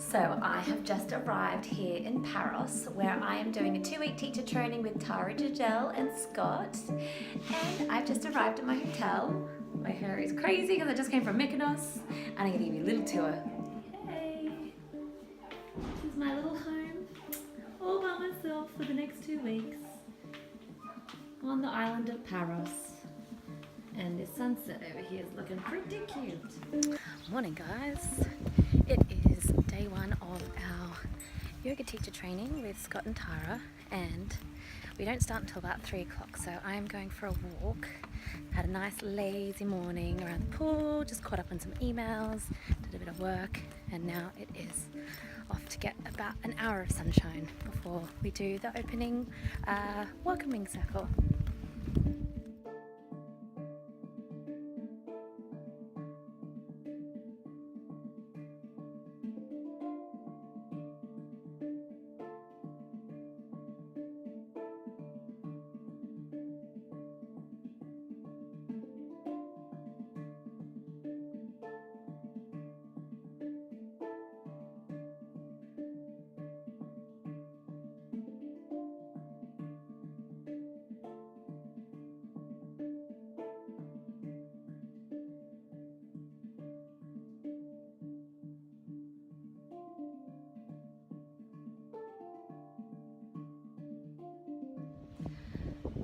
So I have just arrived here in Paros, where I am doing a 2-week teacher training with Tara, Giselle and Scott. And I've just arrived at my hotel. My hair is crazy because I just came from Mykonos, and I'm gonna give you a little tour. Hey, this is my little home, all by myself for the next 2 weeks on the island of Paros. And the sunset over here is looking pretty cute. Morning guys. It is day one of our yoga teacher training with Scott and Tara, and we don't start until about 3 o'clock, so I am going for a walk. Had a nice lazy morning around the pool, just caught up on some emails, did a bit of work, and now it is off to get about an hour of sunshine before we do the opening welcoming circle.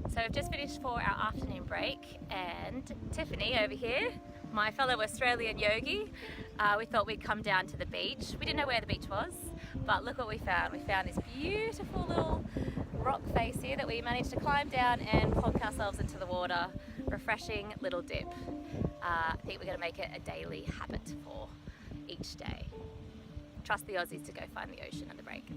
So we've just finished for our afternoon break, and Tiffany over here, my fellow Australian yogi, we thought we'd come down to the beach. We didn't know where the beach was, but look what we found. We found this beautiful little rock face here that we managed to climb down and plonk ourselves into the water. Refreshing little dip. I think we're going to make it a daily habit for each day. Trust the Aussies to go find the ocean at the break.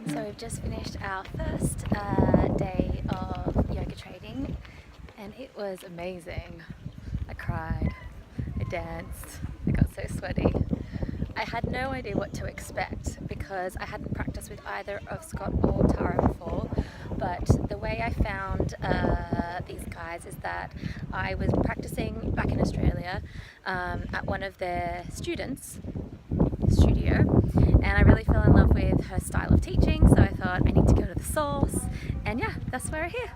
So we've just finished our first day of yoga training, and it was amazing. I cried, I danced, I got so sweaty. I had no idea what to expect because I hadn't practiced with either of Scott or Tara before, but the way I found these guys is that I was practicing back in Australia at one of their students' studio, and I really fell in love with her style of teaching, so I thought I need to go to the source, and yeah, that's why we're here.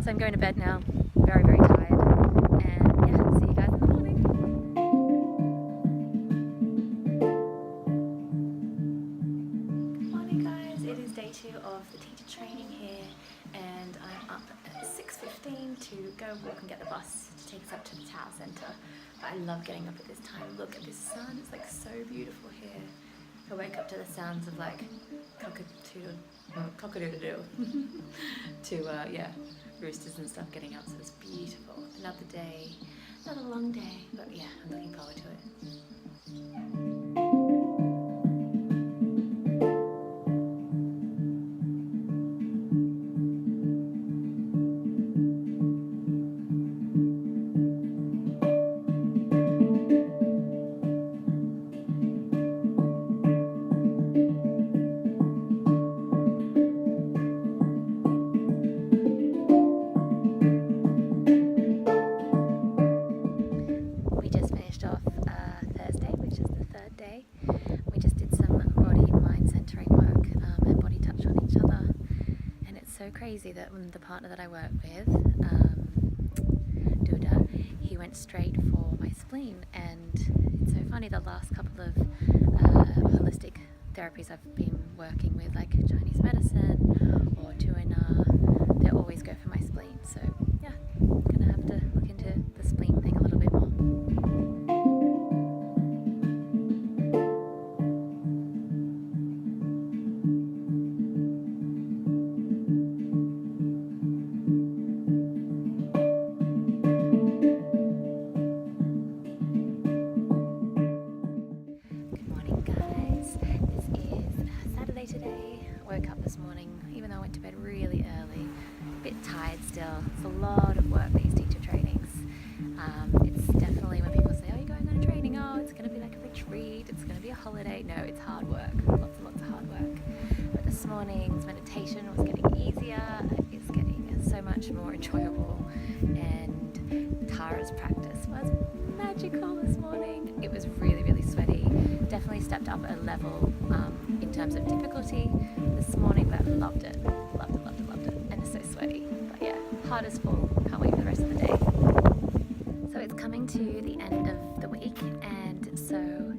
So I'm going to bed now, very, very tired, and yeah, see you guys in the morning. Good morning guys, it is day 2 of the teacher training here, and I'm up at 6:15 to go walk and get the bus to take us up to the tower centre. But I love getting up at this time. Look at this sun, it's like so beautiful here. I wake up to the sounds of like cock-a-doodle-doo to yeah, roosters and stuff getting up, so it's beautiful. Another day, another long day, but yeah, I'm looking forward to it. Crazy that when the partner that I work with, Duda, he went straight for my spleen, and it's so funny, the last couple of holistic therapies I've been working with, like Chinese medicine or Tuina, they always go for my spleen, so yeah, I'm gonna have to look into the spleen thing a little bit more. this morning, even though I went to bed really early. A bit tired still. It's a lot of work, these teacher trainings. It's definitely when people say, oh, you're going on a training, oh, it's going to be like a retreat, it's going to be a holiday. No, it's hard work, lots and lots of hard work. But this morning's meditation was getting easier, it's getting so much more enjoyable, and Tara's practice was magical this morning. It was really, really sweaty. Definitely stepped up a level in terms of difficulty this morning, but loved it. Loved it, loved it, loved it. And it's so sweaty. But yeah, heart is full. Can't wait for the rest of the day. So it's coming to the end of the week, and so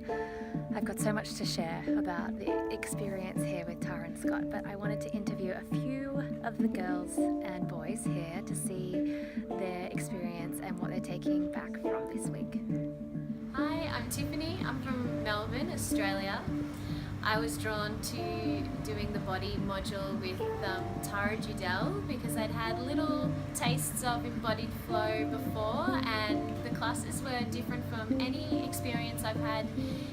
I've got so much to share about the experience here with Tara and Scott, but I wanted to interview a few of the girls and boys here to see their experience and what they're taking back from this week. Hi, I'm Tiffany. I'm from Melbourne, Australia. I was drawn to doing the body module with Tara Judell because I'd had little tastes of embodied flow before, and the classes were different from any experience I've had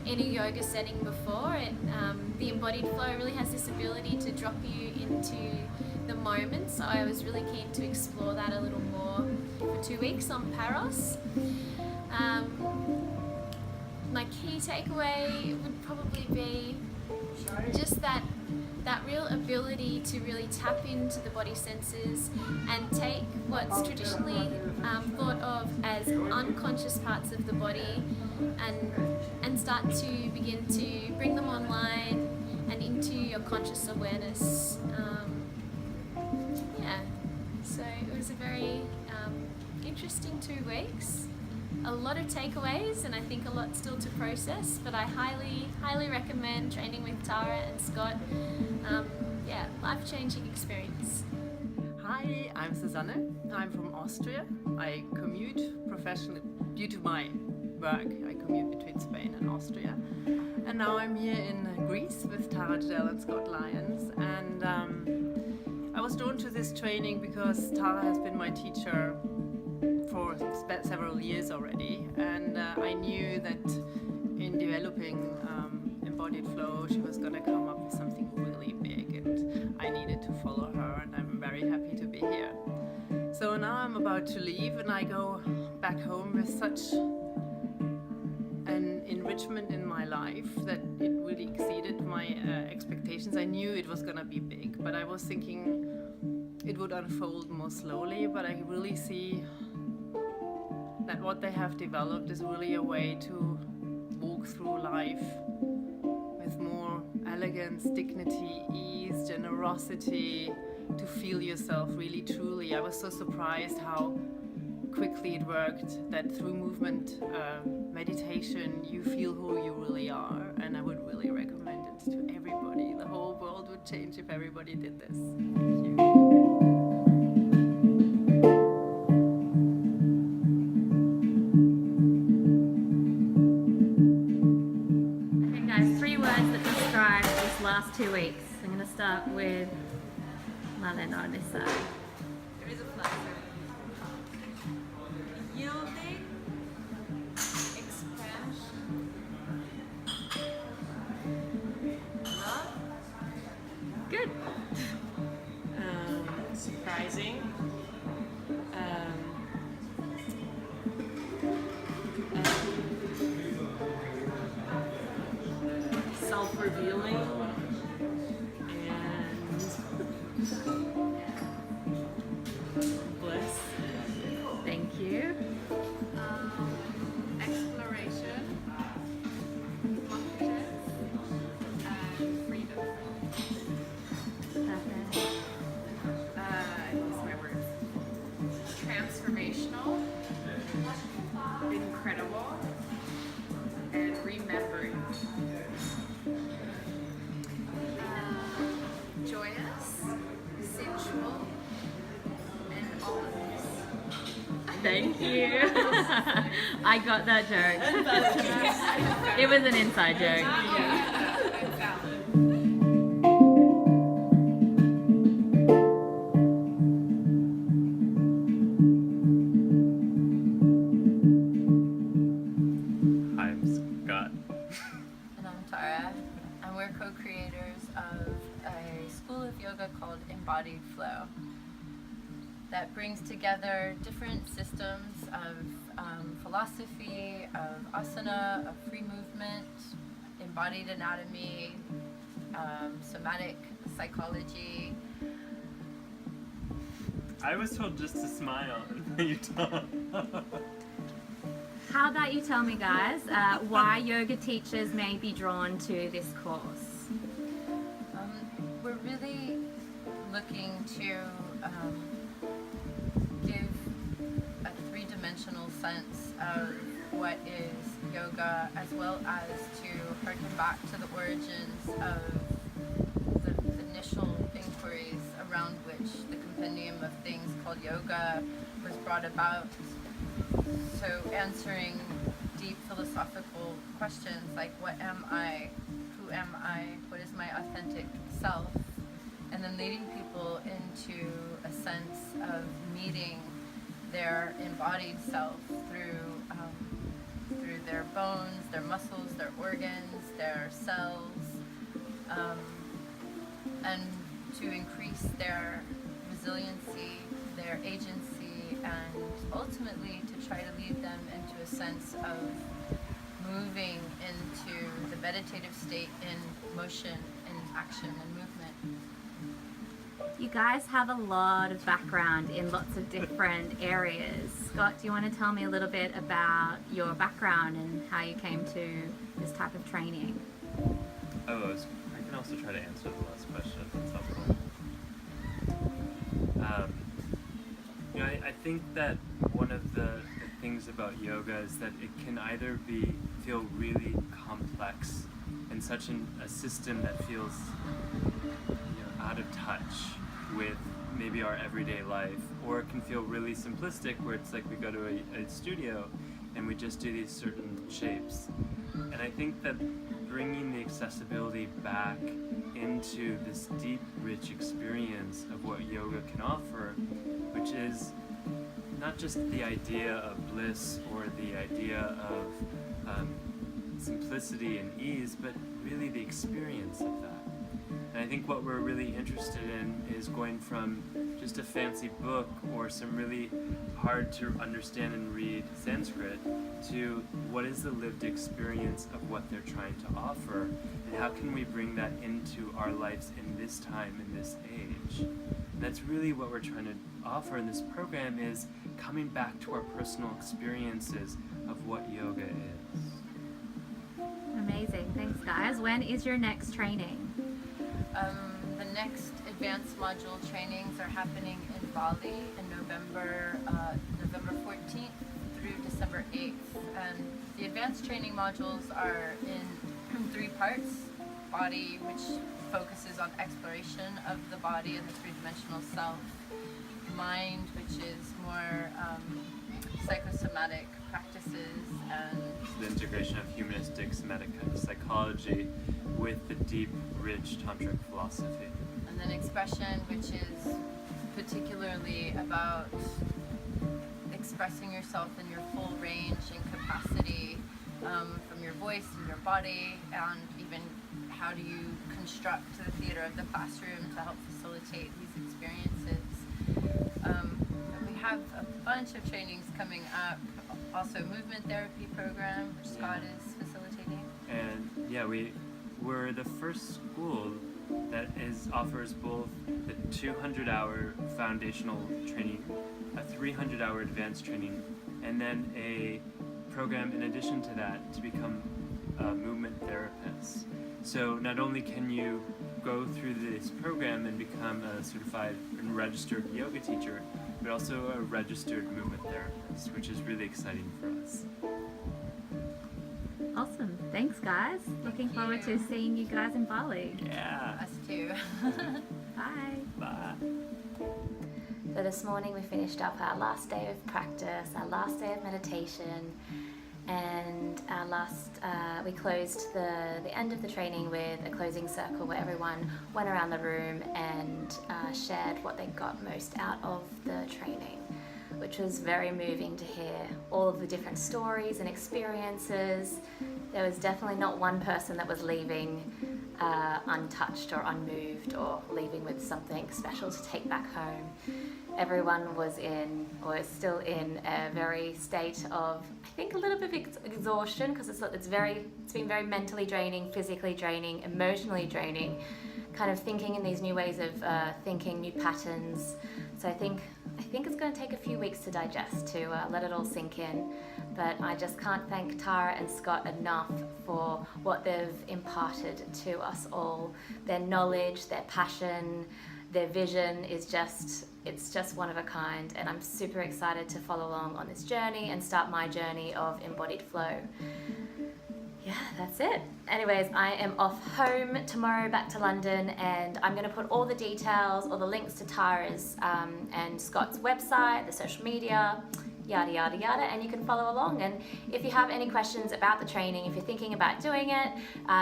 in a yoga setting before. The embodied flow really has this ability to drop you into the moment, so I was really keen to explore that a little more for 2 weeks on Paros. My key takeaway would probably be just that real ability to really tap into the body senses and take what's traditionally thought of as unconscious parts of the body and start to begin to bring them online and into your conscious awareness. So it was a very interesting 2 weeks. A lot of takeaways, and I think a lot still to process, but I highly recommend training with Tara and Scott. Life-changing experience. Hi, I'm Susanne. I'm from Austria. I commute professionally due to my work. I commute between Spain and Austria. And now I'm here in Greece with Tara Judell and Scott Lyons. And I was drawn to this training because Tara has been my teacher for several years already, and I knew that in developing embodied flow she was going to come up with something really big, and I needed to follow her, and I'm very happy to be here. So now I'm about to leave, and I go back home with such an enrichment in my life that it really exceeded my expectations. I knew it was going to be big, but I was thinking it would unfold more slowly, but I really see that what they have developed is really a way to walk through life with more elegance, dignity, ease, generosity, to feel yourself really truly. I was so surprised how quickly it worked, that through movement, meditation, you feel who you really are, and I would really recommend it to everybody. The whole world would change if everybody did this. Thank you. Last 2 weeks. I'm going to start with Marlena on this side. There is a flag. Yielding, expansion, love. Good. Surprising. Self-revealing. Bliss. Thank you. Exploration, confidence, and freedom. Perfect. These are my words. Transformational, incredible, and remembering. Joyous, sensual, and all of this. Thank you. I got that joke. It was an inside joke. I'm Scott. And I'm Tara, and we're co-creators of a school of yoga yoga called Embodied Flow that brings together different systems of philosophy, of asana, of free movement, embodied anatomy, somatic psychology. I was told just to smile and then you talk. How about you tell me, guys, why yoga teachers may be drawn to this course? We're really looking to give a three-dimensional sense of what is yoga, as well as to harken back to the origins of the initial inquiries around which the compendium of things called yoga was brought about. So answering deep philosophical questions like, what am I? Who am I? What is my authentic self? And then leading people into a sense of meeting their embodied self through their bones, their muscles, their organs, their cells, and to increase their resiliency, their agency, and ultimately to try to lead them into a sense of moving into the meditative state in motion, in action and movement. You guys have a lot of background in lots of different areas. Scott, do you want to tell me a little bit about your background and how you came to this type of training? I can also try to answer the last question if that's helpful. I think that one of the things about yoga is that it can either feel really complex and such a system that feels out of touch with maybe our everyday life, or it can feel really simplistic where it's like we go to a studio and we just do these certain shapes. And I think that bringing the accessibility back into this deep, rich experience of what yoga can offer, which is not just the idea of bliss or the idea of simplicity and ease, but really the experience of that. And I think what we're really interested in is going from just a fancy book or some really hard to understand and read Sanskrit to what is the lived experience of what they're trying to offer, and how can we bring that into our lives in this time, in this age. And that's really what we're trying to offer in this program, is coming back to our personal experiences of what yoga is. Amazing. Thanks, guys. When is your next training? The next advanced module trainings are happening in Bali in November 14th through December 8th. And the advanced training modules are in 3 parts. Body, which focuses on exploration of the body and the three-dimensional self. Mind, which is more psychosomatic practices and the integration of humanistic somatic psychology with the deep, rich tantric philosophy. And then expression, which is particularly about expressing yourself in your full range and capacity, from your voice and your body, and even how do you construct the theater of the classroom to help facilitate these experiences. And we have a bunch of trainings coming up, also movement therapy program, which Scott is facilitating. And we're the first school that offers both the 200-hour foundational training, a 300-hour advanced training, and then a program in addition to that to become a movement therapist. So not only can you go through this program and become a certified and registered yoga teacher, but also a registered movement therapist, which is really exciting for us. Awesome. Thanks, guys. Looking forward to seeing you guys in Bali. Yeah. Us too. Bye. Bye. So this morning we finished up our last day of practice, our last day of meditation, and we closed the end of the training with a closing circle where everyone went around the room and shared what they got most out of the training. which was very moving to hear all of the different stories and experiences. There was definitely not one person that was leaving untouched or unmoved or leaving with something special to take back home. Everyone was in, or is still in, a very state of, I think, a little bit of exhaustion, because it's been very mentally draining, physically draining, emotionally draining, kind of thinking in these new ways of thinking, new patterns. So I think it's going to take a few weeks to digest, to let it all sink in. But I just can't thank Tara and Scott enough for what they've imparted to us all. Their knowledge, their passion, their vision is just one of a kind, and I'm super excited to follow along on this journey and start my journey of embodied flow. Yeah, that's it. Anyways, I am off home tomorrow back to London, and I'm going to put all the details, all the links to Tara's and Scott's website, the social media, yada yada yada, and you can follow along. And if you have any questions about the training, if you're thinking about doing it,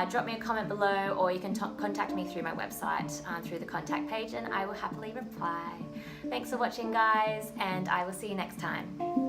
drop me a comment below, or you can contact me through my website, through the contact page, and I will happily reply. Thanks for watching, guys, and I will see you next time.